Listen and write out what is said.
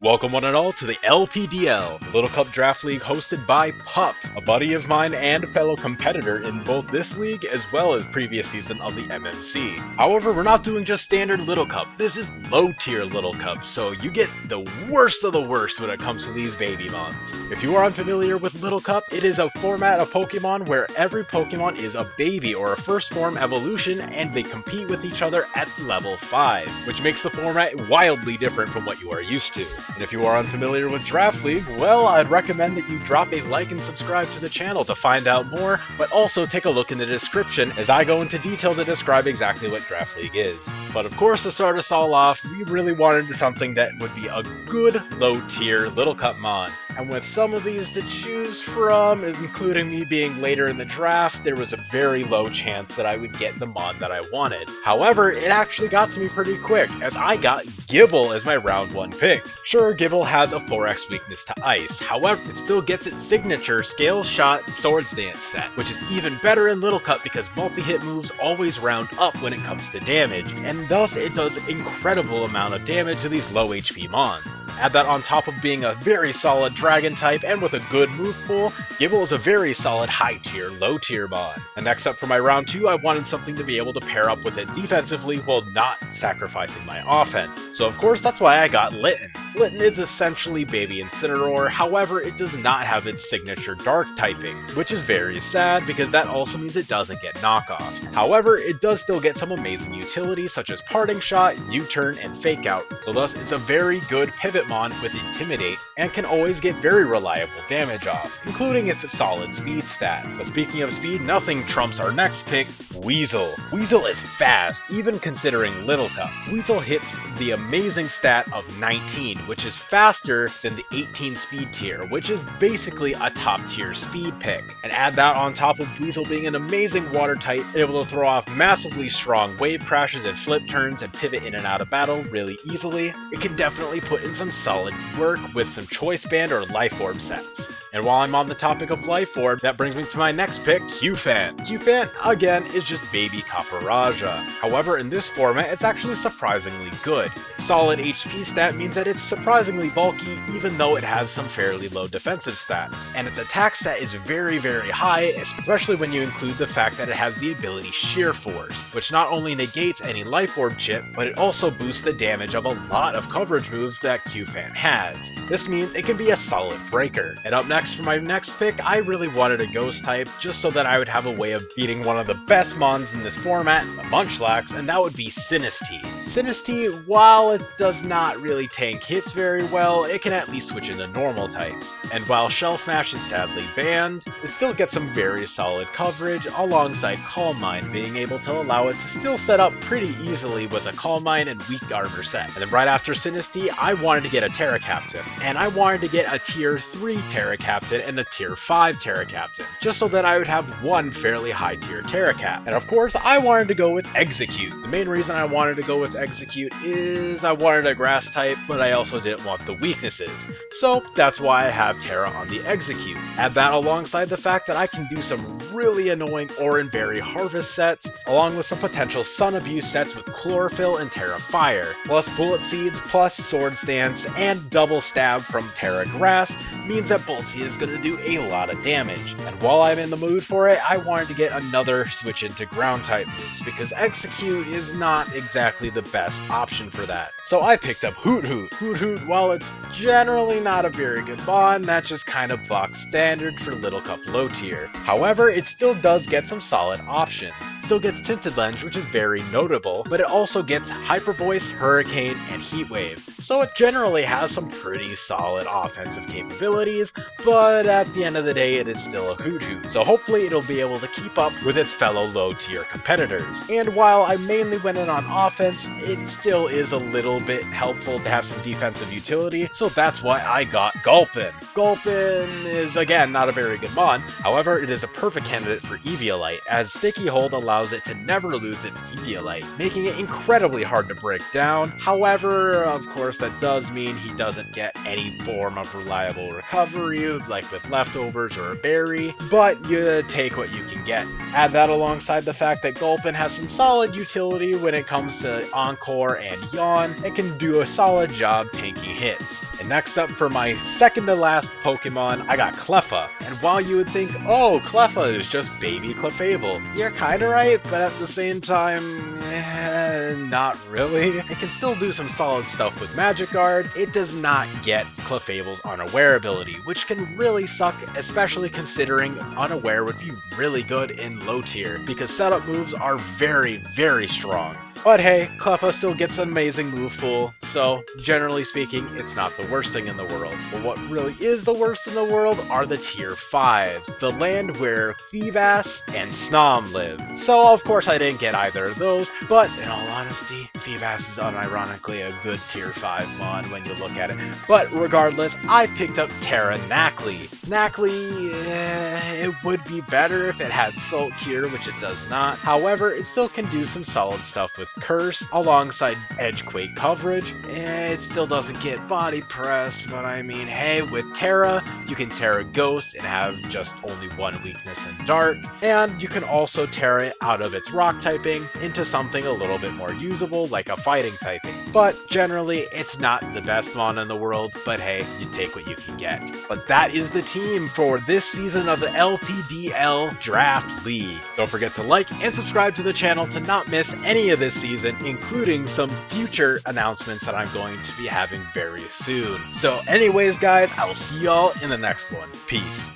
Welcome one and all to the LPDL, Little Cup Draft League hosted by Pup, a buddy of mine and fellow competitor in both this league as well as previous season of the MMC. However, we're not doing just standard Little Cup, this is low tier Little Cup, so you get the worst of the worst when it comes to these baby mons. If you are unfamiliar with Little Cup, it is a format of Pokemon where every Pokemon is a baby or a first form evolution and they compete with each other at level 5, which makes the format wildly different from what you are used to. And if you are unfamiliar with Draft League, well, I'd recommend that you drop a like and subscribe to the channel to find out more, but also take a look in the description as I go into detail to describe exactly what Draft League is. But of course, to start us all off, we really wanted something that would be a good low-tier Little Cup mon. And with some of these to choose from, including me being later in the draft, there was a very low chance that I would get the mod that I wanted. However, it actually got to me pretty quick, as I got Gible as my round 1 pick. Sure, Gible has a 4x weakness to ice, however, it still gets its signature Scale Shot Swords Dance set, which is even better in Little Cup because multi-hit moves always round up when it comes to damage, and thus it does incredible amount of damage to these low HP mons. Add that on top of being a very solid dragon type and with a good move pool, Gible is a very solid high tier, low tier mod. And next up for my round 2, I wanted something to be able to pair up with it defensively while not sacrificing my offense. So of course that's why I got Litten. Litten is essentially Baby Incineroar, however it does not have its signature dark typing, which is very sad because that also means it doesn't get knockoff. However, it does still get some amazing utility such as Parting Shot, U-Turn, and Fake Out, so thus it's a very good pivot mon with Intimidate and can always get very reliable damage off, including its solid speed stat. But speaking of speed, nothing trumps our next pick, Weasel. Weasel is fast, even considering Little Cup. Weasel hits the amazing stat of 19, which is faster than the 18 speed tier, which is basically a top tier speed pick. And add that on top of Weasel being an amazing water type, able to throw off massively strong wave crashes and flip turns and pivot in and out of battle really easily, it can definitely put in some solid work with some Choice Band or Life Orb sets. And while I'm on the topic of Life Orb, that brings me to my next pick, Q-Fan. Q-Fan, again, is just baby Caparaja. However, in this format, it's actually surprisingly good. Its solid HP stat means that it's surprisingly bulky, even though it has some fairly low defensive stats. And its attack stat is very, very high, especially when you include the fact that it has the ability Sheer Force, which not only negates any Life Orb chip, but it also boosts the damage of a lot of coverage moves that Q-Fan has. This means it can be a solid breaker. And up next for my next pick, I really wanted a Ghost type, just so that I would have a way of beating one of the best mons in this format, the Munchlax, and that would be Sinistea. Sinistea, while it does not really tank hits very well, it can at least switch into normal types. And while Shell Smash is sadly banned, it still gets some very solid coverage, alongside Calm Mind being able to allow it to still set up pretty easily with a Calm Mind and weak armor set. And then right after Sinistea, I wanted to get a Terra Captain, and I wanted to get a tier 3 Terra Captain and a tier 5 Terra Captain, just so that I would have one fairly high tier Terra Cap. And of course, I wanted to go with Execute. The main reason I wanted to go with Execute is I wanted a grass type, but I also didn't want the weaknesses. So that's why I have Terra on the Execute. Add that alongside the fact that I can do some really annoying Oran Berry Harvest sets, along with some potential Sun Abuse sets with Chlorophyll and Terra Fire, plus Bullet Seeds, plus Swords Dance, and Double Stab from Terra Grass means that Boltzia is going to do a lot of damage. And while I'm in the mood for it, I wanted to get another switch into ground type moves, because Execute is not exactly the best option for that. So I picked up Hoot Hoot. Hoot Hoot, while it's generally not a very good mon, that's just kind of box standard for Little Cup low tier. However, it still does get some solid options. It still gets Tinted Lens, which is very notable, but it also gets Hyper Voice, Hurricane, and Heat Wave. So it generally has some pretty solid offensive capabilities, but at the end of the day, it is still a Hoot Hoot. So hopefully it'll be able to keep up with its fellow low tier competitors. And while I mainly went in on offense, it still is a little bit helpful to have some defensive utility, so that's why I got Gulpin. Gulpin is again not a very good mon, however it is a perfect candidate for Eviolite, as Sticky Hold allows it to never lose its Eviolite, making it incredibly hard to break down. However, of course that does mean he doesn't get any form of reliable recovery, like with leftovers or a berry, but you take what you can get. Add that alongside the fact that Gulpin has some solid utility when it comes to Encore and Yawn, it can do a solid job tanking hits. And next up for my second to last Pokemon, I got Cleffa. And while you would think, oh, Cleffa is just baby Clefable, you're kinda right, but at the same time, not really. It can still do some solid stuff with Magic Guard. It does not get Clefable's Unaware ability, which can really suck, especially considering Unaware would be really good in low tier, because setup moves are very, very strong. But hey, Cleffa still gets an amazing move pool, so generally speaking, it's not the worst thing in the world. But what really is the worst in the world are the tier 5s, the land where Feebas and Snom live. So of course I didn't get either of those, but in all honesty, Feebas is unironically a good tier 5 mon when you look at it. But regardless, I picked up Terra Knackley. Knackley, it would be better if it had Salt Cure, which it does not. However, it still can do some solid stuff with Curse alongside Edgequake coverage. It still doesn't get body pressed, but I mean, hey, with Terra, you can Terra Ghost and have just only one weakness in Dark, and you can also Terra it out of its rock typing into something a little bit more usable, like a fighting typing. But generally, it's not the best mon in the world, but hey, you take what you can get. But that is the team for this season of the LPDL Draft League. Don't forget to like and subscribe to the channel to not miss any of this season, including some future announcements that I'm going to be having very soon. So anyways guys, I will see y'all in the next one. Peace.